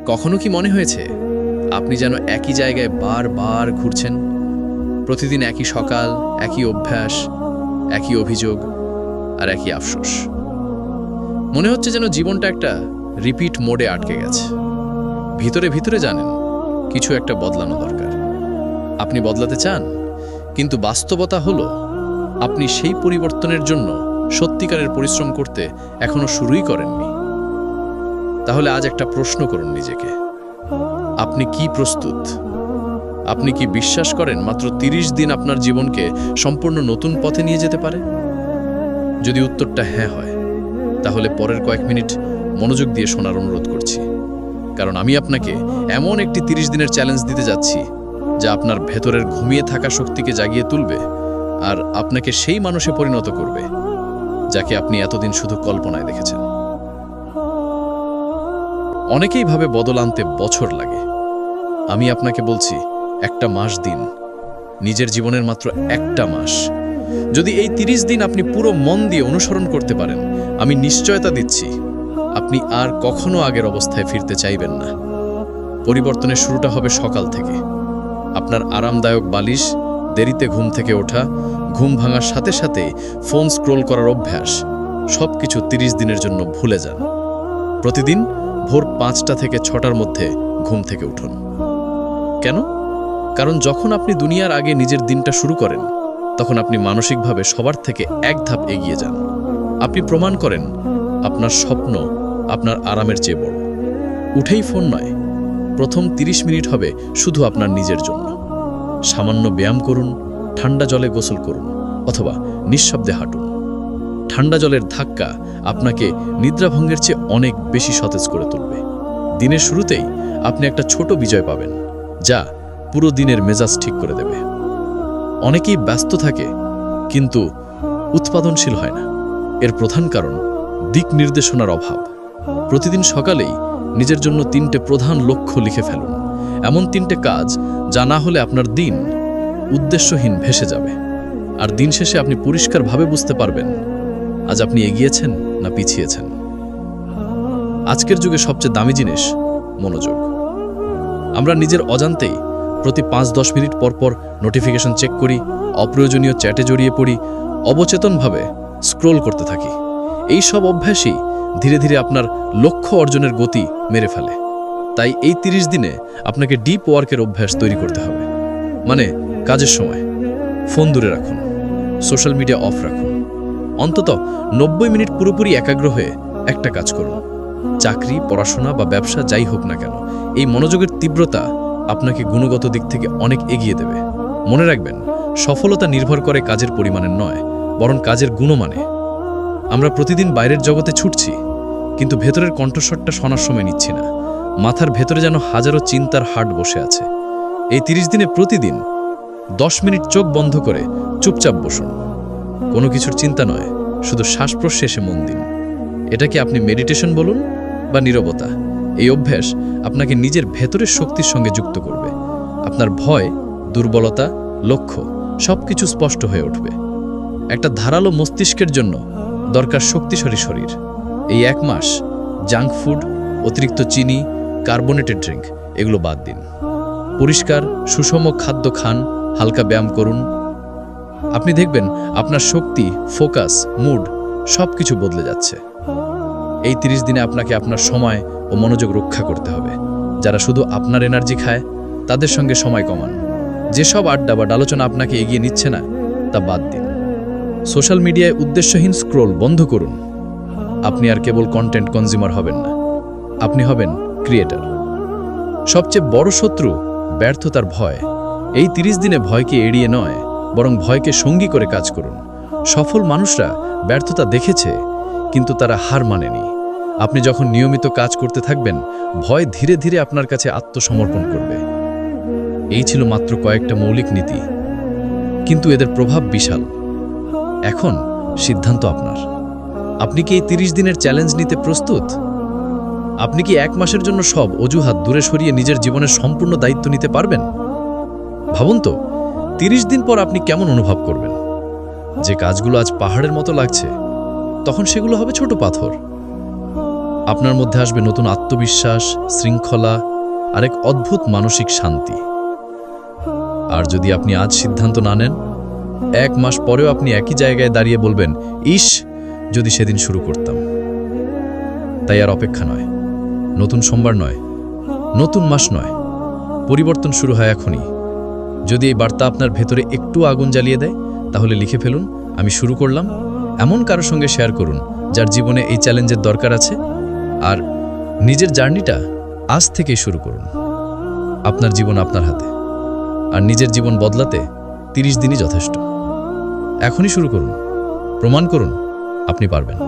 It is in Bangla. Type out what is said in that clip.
কখনো কি মনে হয়েছে আপনি যেন একই জায়গায় বারবার ঘুরছেন? প্রতিদিন একই সকাল, একই অভ্যাস, একই অভিযোগ আর একই আফসোস। মনে হচ্ছে যেন জীবনটা একটা রিপিট মোডে আটকে গেছে। ভিতরে ভিতরে জানেন কিছু একটা বদলানো দরকার। আপনি বদলাতে চান, কিন্তু বাস্তবতা হলো আপনি সেই পরিবর্তনের জন্য সত্যিকারের পরিশ্রম করতে এখনো শুরুই করেননি। তাহলে আজ একটা প্রশ্ন করুন নিজেকে, আপনি কি প্রস্তুত? আপনি কি বিশ্বাস করেন মাত্র ৩০ দিন আপনার জীবনকে সম্পূর্ণ নতুন পথে নিয়ে যেতে পারে? যদি উত্তরটা হ্যাঁ হয়, তাহলে পরের কয়েক মিনিট মনোযোগ দিয়ে শোনার অনুরোধ করছি। কারণ আমি আপনাকে এমন একটি ৩০ দিনের চ্যালেঞ্জ দিতে যাচ্ছি যা আপনার ভেতরের ঘুমিয়ে থাকা শক্তিকে জাগিয়ে তুলবে আর আপনাকে সেই মানুষে পরিণত করবে যাকে আপনি এতদিন শুধু কল্পনায় দেখেছেন। অনেকেই ভাবে বদল আনতে বছর লাগে। আমি আপনাকে বলছি, একটা মাস দিন, নিজের জীবনের মাত্র একটা মাস। যদি এই ৩০ দিন আপনি পুরো মন দিয়ে অনুসরণ করতে পারেন, আমি নিশ্চয়তা দিচ্ছি আপনি আর কখনো আগের অবস্থায় ফিরতে চাইবেন না। পরিবর্তনের শুরুটা হবে সকাল থেকে। আপনার আরামদায়ক বালিশ, দেরিতে ঘুম থেকে ওঠা, ঘুম ভাঙার সাথে সাথে ফোন স্ক্রোল করার অভ্যাস, সবকিছু ৩০ দিনের জন্য ভুলে যান। প্রতিদিন ভোর ৫টা থেকে ৬টার মধ্যে ঘুম থেকে উঠুন। কেন? কারণ যখন আপনি দুনিয়ার আগে নিজের দিনটা শুরু করেন, তখন আপনি মানসিকভাবে সবার থেকে এক ধাপ এগিয়ে যান। আপনি প্রমাণ করেন আপনার স্বপ্ন আপনার আরামের চেয়ে বড়। উঠেই ফোন নয়, প্রথম ৩০ মিনিট হবে শুধু আপনার নিজের জন্য। সামান্য ব্যায়াম করুন, ঠান্ডা জলে গোসল করুন, অথবা নিঃশব্দে হাঁটুন। ঠান্ডা জলের ধাক্কা আপনাকে নিদ্রাভঙ্গের চেয়ে অনেক বেশি সতেজ করে তুলবে। দিনের শুরুতেই আপনি একটা ছোট বিজয় পাবেন, যা পুরো দিনের মেজাজ ঠিক করে দেবে। অনেকেই ব্যস্ত থাকে কিন্তু উৎপাদনশীল হয় না। এর প্রধান কারণ দিক নির্দেশনার অভাব। প্রতিদিন সকালেই নিজের জন্য ৩টে প্রধান লক্ষ্য লিখে ফেলুন। এমন ৩টে কাজ যা না হলে আপনার দিন উদ্দেশ্যহীন ভেসে যাবে। আর দিন শেষে আপনি পরিষ্কারভাবে বুঝতে পারবেন আজ আপনি এগিয়েছেন না পিছিয়েছেন। আজকের যুগে সবচেয়ে দামি জিনিস মনোযোগ। আমরা নিজের অজান্তেই প্রতি ৫-১০ মিনিট পর পর নোটিফিকেশন চেক করি, অপ্রয়োজনীয় চ্যাটে জড়িয়ে পড়ি, অবচেতনভাবে স্ক্রোল করতে থাকি। এই সব অভ্যাসই ধীরে ধীরে আপনার লক্ষ্য অর্জনের গতি মেরে ফেলে। তাই এই ৩০ দিনে আপনাকে ডিপ ওয়ার্কের অভ্যাস তৈরি করতে হবে। মানে কাজের সময় ফোন দূরে রাখুন, সোশ্যাল মিডিয়া অফ রাখুন। অন্তত ৯০ মিনিট পুরোপুরি একাগ্র হয়ে একটা কাজ করুন। চাকরি, পড়াশোনা বা ব্যবসা যাই হোক না কেন, এই মনোযোগের তীব্রতা আপনাকে গুণগত দিক থেকে অনেক এগিয়ে দেবে। মনে রাখবেন, সফলতা নির্ভর করে কাজের পরিমাণের নয়, বরং কাজের গুণমানে। আমরা প্রতিদিন বাইরের জগতে ছুটছি, কিন্তু ভেতরের কণ্ঠস্বরটা শোনার সময় নিচ্ছি না। মাথার ভেতরে যেন হাজারো চিন্তার হাট বসে আছে। এই ৩০ দিনে প্রতিদিন ১০ মিনিট চোখ বন্ধ করে চুপচাপ বসুন। কোনো কিছুর চিন্তা নয়, শুধু শ্বাস প্রশ্বাসে মন দিন। এটাকে আপনি মেডিটেশন বলুন বা নীরবতা, এই অভ্যাস আপনাকে নিজের ভেতরের শক্তির সঙ্গে যুক্ত করবে। আপনার ভয়, দুর্বলতা, লক্ষ্য সবকিছু স্পষ্ট হয়ে উঠবে। একটা ধারালো মস্তিষ্কের জন্য দরকার শক্তিশালী শরীর। এই ১ মাস জাঙ্ক ফুড, অতিরিক্ত চিনি, কার্বোনেটেড ড্রিঙ্ক এগুলো বাদ দিন। পরিষ্কার সুষম খাদ্য খান, হালকা ব্যায়াম করুন। আপনি দেখবেন আপনার শক্তি, ফোকাস, মুড সবকিছু বদলে যাচ্ছে। এই ৩০ দিনে আপনাকে আপনার সময় ও মনোযোগ রক্ষা করতে হবে। যারা শুধু আপনার এনার্জি খায়, তাদের সঙ্গে সময় কমান। যেসব আড্ডা বা আলোচনা আপনাকে এগিয়ে নিচ্ছে না, তা বাদ দিন। সোশ্যাল মিডিয়ায় উদ্দেশ্যহীন স্ক্রোল বন্ধ করুন। আপনি আর কেবল কন্টেন্ট কনজিউমার হবেন না, আপনি হবেন ক্রিয়েটর। সবচেয়ে বড় শত্রু ব্যর্থতার ভয়। এই ৩০ দিনে ভয়কে এড়িয়ে নয়, বরং ভয়কে সঙ্গী করে কাজ করুন। সফল মানুষরা ব্যর্থতা দেখেছে, কিন্তু তারা হার মানেনি। আপনি যখন নিয়মিত কাজ করতে থাকবেন, ভয় ধীরে ধীরে আপনার কাছে আত্মসমর্পণ করবে। এই ছিল মাত্র কয়েকটা মৌলিক নীতি, কিন্তু এদের প্রভাব বিশাল। এখন সিদ্ধান্ত আপনার। আপনি কি এই ৩০ দিনের চ্যালেঞ্জ নিতে প্রস্তুত? আপনি কি ১ মাসের জন্য সব অজুহাত দূরে সরিয়ে নিজের জীবনের সম্পূর্ণ দায়িত্ব নিতে পারবেন? ভাবুন তো, ৩০ দিন পর আপনি কেমন অনুভব করবেন? যে কাজগুলো আজ পাহাড়ের মতো লাগছে, তখন সেগুলো হবে ছোট পাথর। আপনার মধ্যে আসবে নতুন আত্মবিশ্বাস, শৃঙ্খলা আর এক অদ্ভুত মানসিক শান্তি। আর যদি আপনি আজ সিদ্ধান্ত না নেন, 1 মাস পরেও আপনি একই জায়গায় দাঁড়িয়ে বলবেন, ইস, যদি সেদিন শুরু করতাম। তাই আর অপেক্ষা নয়, নতুন সোমবার নয়, নতুন মাস নয়, পরিবর্তন শুরু হয় এখনই। যদি এই বার্তা আপনার ভেতরে একটু আগুন জ্বালিয়ে দেয়, তাহলে লিখে ফেলুন, আমি শুরু করলাম। এমন কারোর সঙ্গে শেয়ার করুন যার জীবনে এই চ্যালেঞ্জের দরকার আছে। আর নিজের জার্নিটা আজ থেকেই শুরু করুন। আপনার জীবন আপনার হাতে, আর নিজের জীবন বদলাতে 30 দিনই যথেষ্ট। এখনই শুরু করুন, প্রমাণ করুন আপনি পারবেন।